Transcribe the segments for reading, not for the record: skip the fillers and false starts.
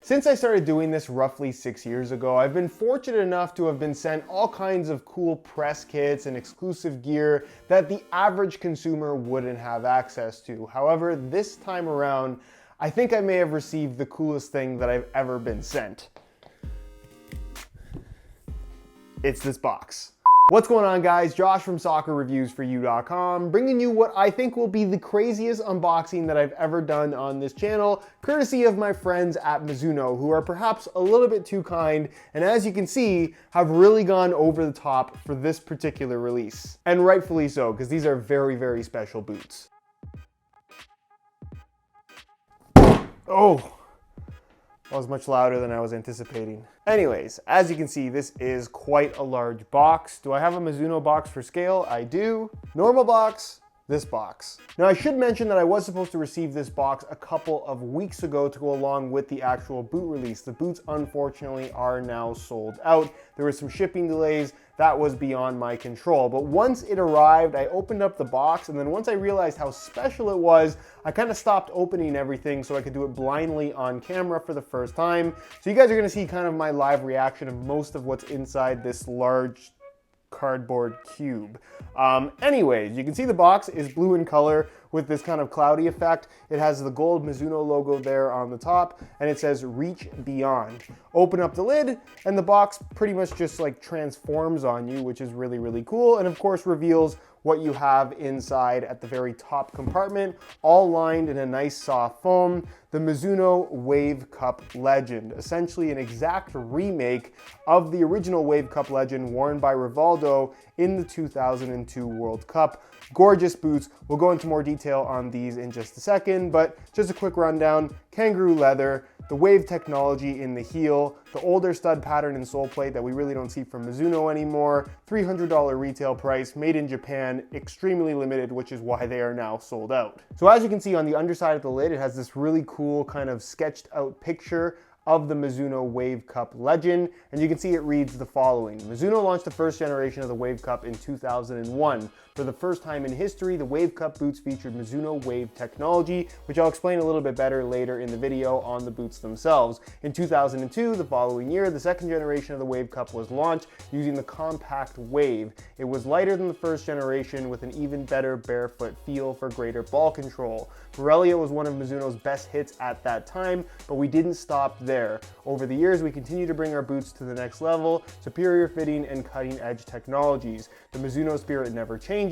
Since I started doing this roughly 6 years ago, I've been fortunate enough to have been sent all kinds of cool press kits and exclusive gear that the average consumer wouldn't have access to. However, this time around, I think I may have received the coolest thing that I've ever been sent. It's this box. What's going on, guys? Josh from soccerreviewsforyou.com, bringing you what I think will be the craziest unboxing that I've ever done on this channel, courtesy of my friends at Mizuno, who are perhaps a little bit too kind, and as you can see, have really gone over the top for this particular release. And rightfully so, because these are very, very special boots. Oh! That was much louder than I was anticipating. Anyways, as you can see, this is quite a large box. Do I have a Mizuno box for scale? I do. Normal box, this box. Now I should mention that I was supposed to receive this box a couple of weeks ago to go along with the actual boot release. The boots unfortunately are now sold out. There were some shipping delays. That was beyond my control. But once it arrived, I opened up the box, and then once I realized how special it was, I kind of stopped opening everything so I could do it blindly on camera for the first time. So you guys are gonna see kind of my live reaction of most of what's inside this large cardboard cube. Anyways, you can see the box is blue in color with this kind of cloudy effect. It has the gold Mizuno logo there on the top, and it says reach beyond. Open up the lid, and the box pretty much just like transforms on you, which is really, really cool, and of course reveals what you have inside at the very top compartment, all lined in a nice soft foam. The Mizuno Wave Cup Legend, essentially an exact remake of the original Wave Cup Legend worn by Rivaldo in the 2002 World Cup. Gorgeous boots. We'll go into more detail on these in just a second, but just a quick rundown. Kangaroo leather, the Wave technology in the heel, the older stud pattern and sole plate that we really don't see from Mizuno anymore, $300 retail price, made in Japan, extremely limited, which is why they are now sold out. So as you can see on the underside of the lid, it has this really cool kind of sketched out picture of the Mizuno Wave Cup Legend, and you can see it reads the following. Mizuno launched the first generation of the Wave Cup in 2001. For the first time in history, the Wave Cup boots featured Mizuno Wave technology, which I'll explain a little bit better later in the video on the boots themselves. In 2002, the following year, the second generation of the Wave Cup was launched using the compact Wave. It was lighter than the first generation with an even better barefoot feel for greater ball control. Borrelia was one of Mizuno's best hits at that time, but we didn't stop there. Over the years, we continue to bring our boots to the next level, superior fitting and cutting edge technologies. The Mizuno spirit never changes.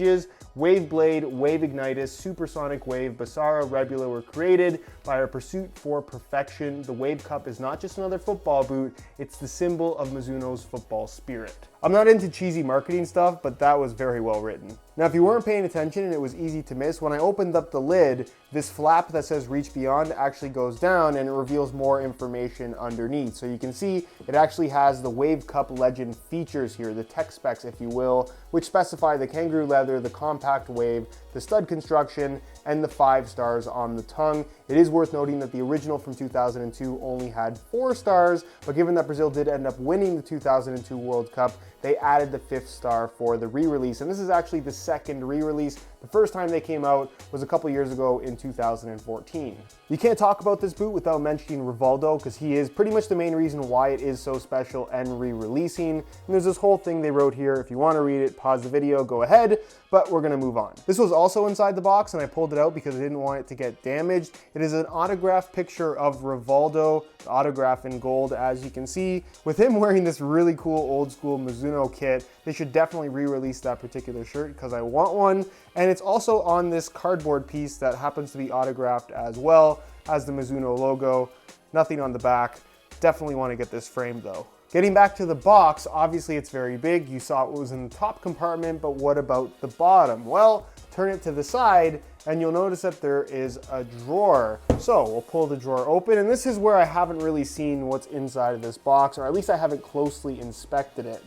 Wave Blade, Wave Ignitus, Supersonic Wave, Basara, Rebula were created by our pursuit for perfection. The Wave Cup is not just another football boot, it's the symbol of Mizuno's football spirit. I'm not into cheesy marketing stuff, but that was very well written. Now, if you weren't paying attention and it was easy to miss, when I opened up the lid, this flap that says Reach Beyond actually goes down and it reveals more information underneath. So you can see it actually has the Wave Cup Legend features here, the tech specs, if you will, which specify the kangaroo leather, the compact wave, the stud construction, and the 5 stars on the tongue. It is worth noting that the original from 2002 only had 4 stars, but given that Brazil did end up winning the 2002 World Cup, they added the 5th star for the re-release, and this is actually the second re-release. The first time they came out was a couple years ago in 2014. You can't talk about this boot without mentioning Rivaldo, because he is pretty much the main reason why it is so special and re-releasing. And there's this whole thing they wrote here. If you want to read it, pause the video, go ahead, but we're gonna move on. This was also inside the box, and I pulled it out because I didn't want it to get damaged. It is an autographed picture of Rivaldo, the autograph in gold, as you can see. With him wearing this really cool old school Mizuno kit, they should definitely re-release that particular shirt because I want one. And it's also on this cardboard piece that happens to be autographed as well as the Mizuno logo. Nothing on the back. Definitely want to get this framed though. Getting back to the box, obviously it's very big. You saw it was in the top compartment, but what about the bottom? Well, turn it to the side and you'll notice that there is a drawer. So we'll pull the drawer open, and this is where I haven't really seen what's inside of this box, or at least I haven't closely inspected it.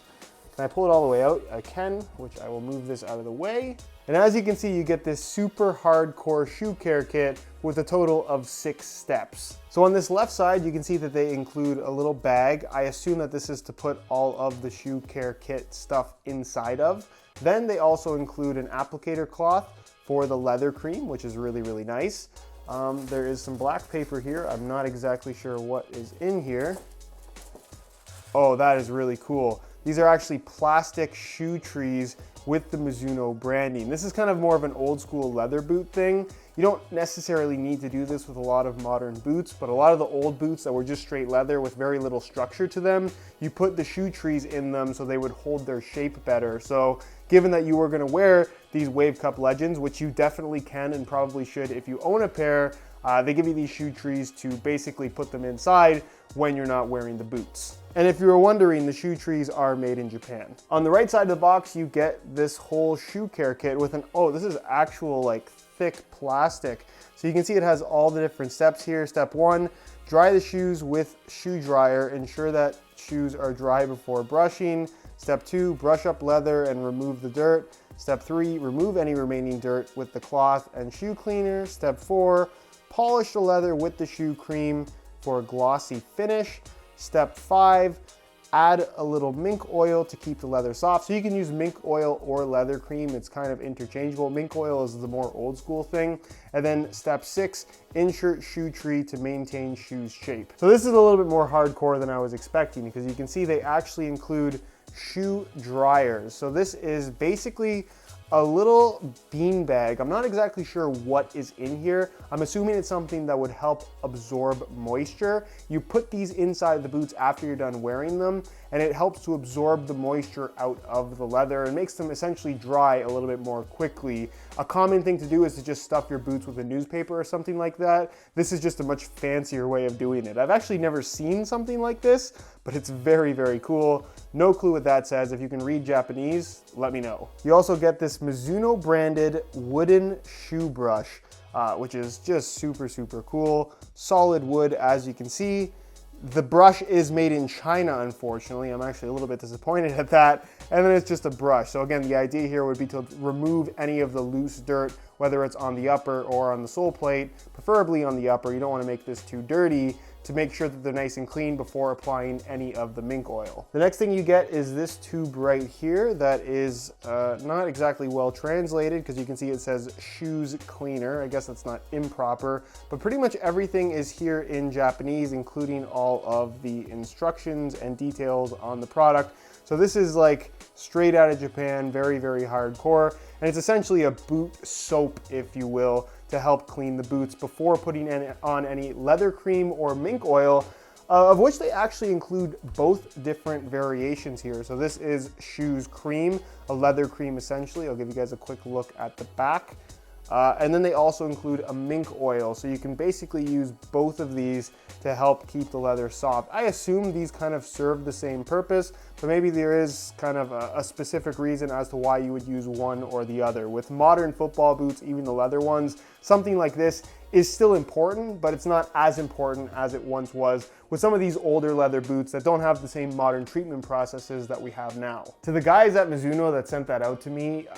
Can I pull it all the way out? I can, which I will move this out of the way. And as you can see, you get this super hardcore shoe care kit with a total of 6 steps. So on this left side, you can see that they include a little bag. I assume that this is to put all of the shoe care kit stuff inside of. Then they also include an applicator cloth for the leather cream, which is really, really nice. There is some black paper here. I'm not exactly sure what is in here. Oh, that is really cool. These are actually plastic shoe trees with the Mizuno branding. This is kind of more of an old school leather boot thing. You don't necessarily need to do this with a lot of modern boots, but a lot of the old boots that were just straight leather with very little structure to them, you put the shoe trees in them so they would hold their shape better. So given that you were gonna wear these Wave Cup Legends, which you definitely can and probably should if you own a pair, they give you these shoe trees to basically put them inside when you're not wearing the boots. And if you were wondering, the shoe trees are made in Japan. On the right side of the box, you get this whole shoe care kit with an, oh, this is actual like thick plastic. So you can see it has all the different steps here. Step 1, dry the shoes with shoe dryer. Ensure that shoes are dry before brushing. Step 2, brush up leather and remove the dirt. Step 3, remove any remaining dirt with the cloth and shoe cleaner. Step 4, polish the leather with the shoe cream for a glossy finish. Step 5, add a little mink oil to keep the leather soft. So you can use mink oil or leather cream. It's kind of interchangeable. Mink oil is the more old school thing. And then step 6, insert shoe tree to maintain shoes shape. So this is a little bit more hardcore than I was expecting, because you can see they actually include shoe dryers. So this is basically a little bean bag. I'm not exactly sure what is in here. I'm assuming it's something that would help absorb moisture. You put these inside the boots after you're done wearing them, and it helps to absorb the moisture out of the leather and makes them essentially dry a little bit more quickly. A common thing to do is to just stuff your boots with a newspaper or something like that. This is just a much fancier way of doing it. I've actually never seen something like this, but it's very, very cool. No clue what that says. If you can read Japanese, let me know. You also get this Mizuno branded wooden shoe brush, which is just super, super cool. Solid wood, as you can see. The brush is made in China, unfortunately. I'm actually a little bit disappointed at that. And then it's just a brush. So again, the idea here would be to remove any of the loose dirt, whether it's on the upper or on the sole plate, preferably on the upper. You don't want to make this too dirty, to make sure that they're nice and clean before applying any of the mink oil. The next thing you get is this tube right here that is not exactly well translated, because you can see it says shoes cleaner. I guess that's not improper, but pretty much everything is here in Japanese, including all of the instructions and details on the product. So this is like straight out of Japan, very, very hardcore. And it's essentially a boot soap, if you will, to help clean the boots before putting on any leather cream or mink oil, of which they actually include both different variations here. So this is shoes cream, a leather cream essentially. I'll give you guys a quick look at the back. And then they also include a mink oil. So you can basically use both of these to help keep the leather soft. I assume these kind of serve the same purpose, but maybe there is kind of a specific reason as to why you would use one or the other. With modern football boots, even the leather ones, something like this is still important, but it's not as important as it once was with some of these older leather boots that don't have the same modern treatment processes that we have now. To the guys at Mizuno that sent that out to me,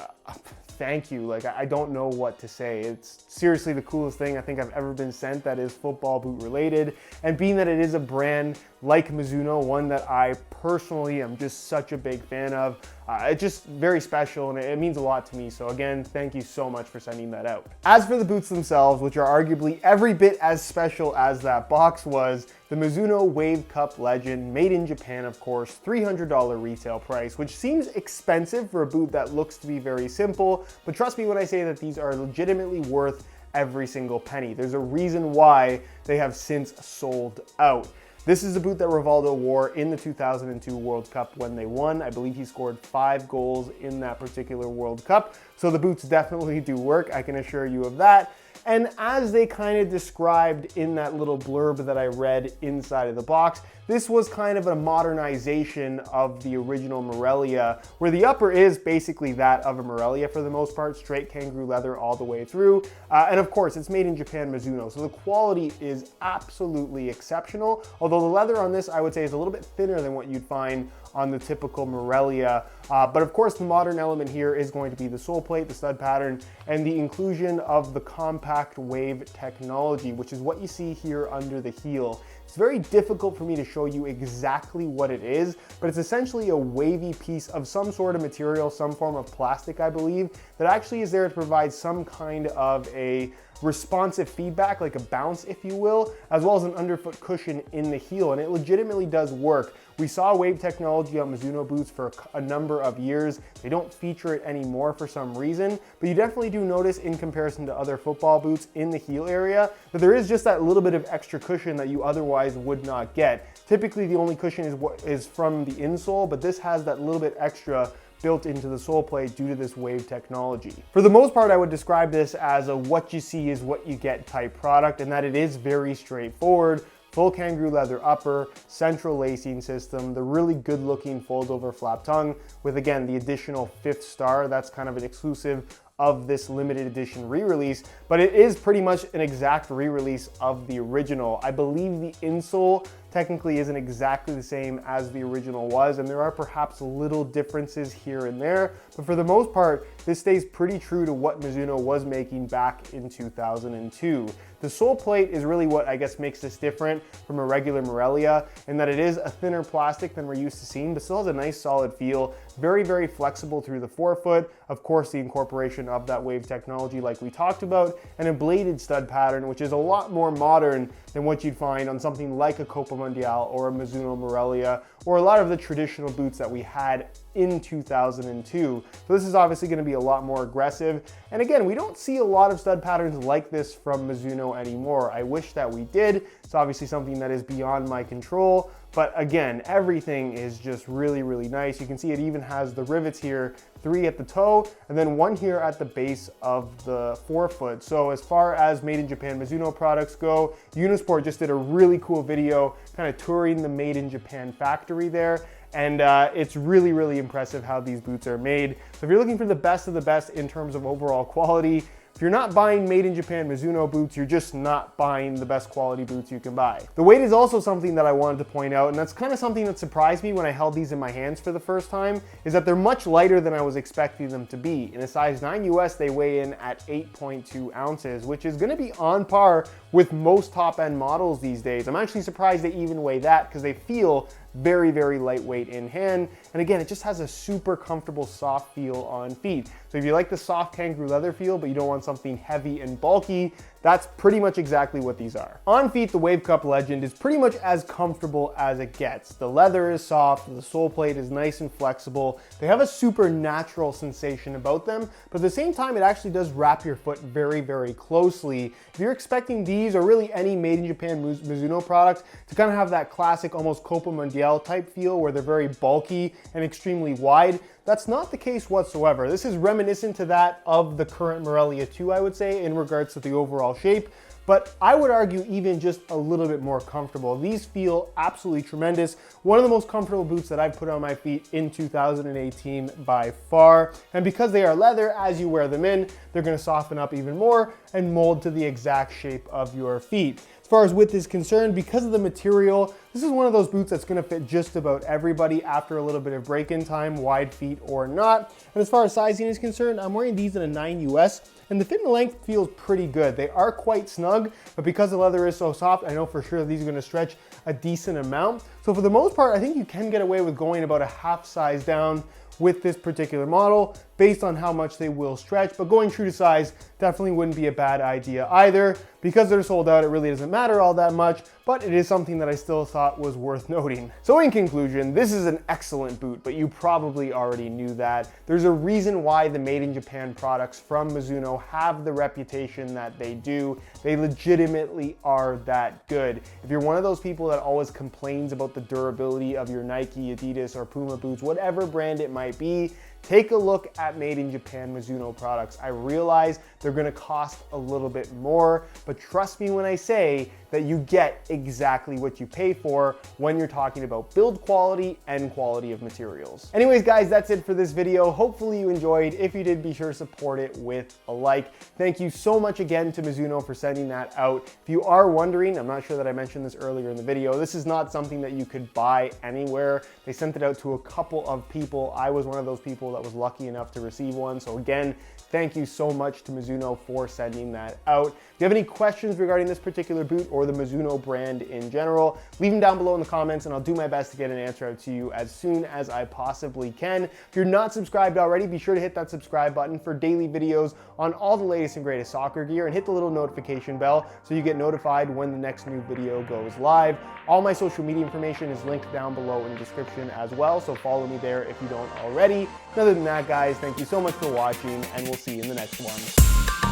thank you. Like, I don't know what to say. It's seriously the coolest thing I think I've ever been sent that is football boot related. And being that it is a brand like Mizuno, one that I personally am just such a big fan of, it's just very special and it means a lot to me. So again, thank you so much for sending that out. As for the boots themselves, which are arguably every bit as special as that box was, the Mizuno Wave Cup Legend, made in Japan, of course, $300 retail price, which seems expensive for a boot that looks to be very simple, but trust me when I say that these are legitimately worth every single penny. There's a reason why they have since sold out. This is a boot that Rivaldo wore in the 2002 World Cup when they won. I believe he scored 5 goals in that particular World Cup. So the boots definitely do work, I can assure you of that. And as they kind of described in that little blurb that I read inside of the box, this was kind of a modernization of the original Morelia, where the upper is basically that of a Morelia for the most part, straight kangaroo leather all the way through. And of course, it's made in Japan Mizuno, so the quality is absolutely exceptional. Although the leather on this, I would say, is a little bit thinner than what you'd find on the typical Morelia. But of course, the modern element here is going to be the sole plate, the stud pattern, and the inclusion of the compact wave technology, which is what you see here under the heel. It's very difficult for me to show you exactly what it is, but it's essentially a wavy piece of some sort of material, some form of plastic, I believe, that actually is there to provide some kind of a responsive feedback, like a bounce, if you will, as well as an underfoot cushion in the heel, and it legitimately does work. We saw wave technology on Mizuno boots for a number of years. They don't feature it anymore for some reason, but you definitely do notice in comparison to other football boots in the heel area that there is just that little bit of extra cushion that you otherwise would not get. Typically, the only cushion is from the insole, but this has that little bit extra built into the sole plate due to this wave technology. For the most part, I would describe this as a what you see is what you get type product, and that it is very straightforward. Full kangaroo leather upper, central lacing system, the really good looking fold over flap tongue with, again, the additional 5th star. That's kind of an exclusive of this limited edition re-release, but it is pretty much an exact re-release of the original. I believe the insole technically isn't exactly the same as the original was, and there are perhaps little differences here and there, but for the most part, this stays pretty true to what Mizuno was making back in 2002. The sole plate is really what I guess makes this different from a regular Morelia, in that it is a thinner plastic than we're used to seeing, but still has a nice solid feel. Very, very flexible through the forefoot. Of course, the incorporation of that wave technology like we talked about, and a bladed stud pattern, which is a lot more modern than what you'd find on something like a Copa Mundial or a Mizuno Morelia, or a lot of the traditional boots that we had in 2002. So this is obviously going to be a lot more aggressive. And again, we don't see a lot of stud patterns like this from Mizuno anymore. I wish that we did. It's obviously something that is beyond my control. But again, everything is just really, really nice. You can see it even has the rivets here, 3 at the toe, and then 1 here at the base of the forefoot. So as far as Made in Japan Mizuno products go, Unisport just did a really cool video kind of touring the Made in Japan factory there. And it's really, really impressive how these boots are made. So if you're looking for the best of the best in terms of overall quality, if you're not buying Made in Japan Mizuno boots, you're just not buying the best quality boots you can buy. The weight is also something that I wanted to point out, and that's kind of something that surprised me when I held these in my hands for the first time, is that they're much lighter than I was expecting them to be. In a size 9 US, they weigh in at 8.2 ounces, which is gonna be on par with most top-end models these days. I'm actually surprised they even weigh that because they feel very, very lightweight in hand. And again, it just has a super comfortable soft feel on feet. So if you like the soft kangaroo leather feel, but you don't want something heavy and bulky, that's pretty much exactly what these are. On feet, the Wave Cup Legend is pretty much as comfortable as it gets. The leather is soft, the sole plate is nice and flexible. They have a super natural sensation about them, but at the same time, it actually does wrap your foot very, very closely. If you're expecting these, or really any Made in Japan Mizuno product, to kind of have that classic, almost Copa Mundial type feel where they're very bulky and extremely wide, that's not the case whatsoever. This is reminiscent to that of the current Morelia 2, I would say, in regards to the overall shape, but I would argue even just a little bit more comfortable. These feel absolutely tremendous. One of the most comfortable boots that I've put on my feet in 2018 by far. And because they are leather, as you wear them in, they're gonna soften up even more and mold to the exact shape of your feet. As far as width is concerned, because of the material, this is one of those boots that's gonna fit just about everybody after a little bit of break-in time, wide feet or not. And as far as sizing is concerned, I'm wearing these in a 9 US, and the fit and length feels pretty good. They are quite snug, but because the leather is so soft, I know for sure that these are gonna stretch a decent amount. So for the most part, I think you can get away with going about a half size down with this particular model based on how much they will stretch, but going true to size definitely wouldn't be a bad idea either. Because they're sold out, it really doesn't matter all that much, but it is something that I still thought was worth noting. So in conclusion, this is an excellent boot, but you probably already knew that. There's a reason why the Made in Japan products from Mizuno have the reputation that they do. They legitimately are that good. If you're one of those people that always complains about the durability of your Nike, Adidas, or Puma boots, whatever brand it might be, take a look at Made in Japan Mizuno products. I realize they're gonna cost a little bit more, but trust me when I say that you get exactly what you pay for when you're talking about build quality and quality of materials. Anyways, guys, that's it for this video. Hopefully you enjoyed. If you did, be sure to support it with a like. Thank you so much again to Mizuno for sending that out. If you are wondering, I'm not sure that I mentioned this earlier in the video, this is not something that you could buy anywhere. They sent it out to a couple of people. I was one of those people that was lucky enough to receive one. So again, Thank you so much to Mizuno for sending that out. If you have any questions regarding this particular boot or the Mizuno brand in general, leave them down below in the comments and I'll do my best to get an answer out to you as soon as I possibly can. If you're not subscribed already, be sure to hit that subscribe button for daily videos on all the latest and greatest soccer gear, and hit the little notification bell so you get notified when the next new video goes live. All my social media information is linked down below in the description as well, so follow me there if you don't already. Other than that, guys, thank you so much for watching, and we'll see you in the next one.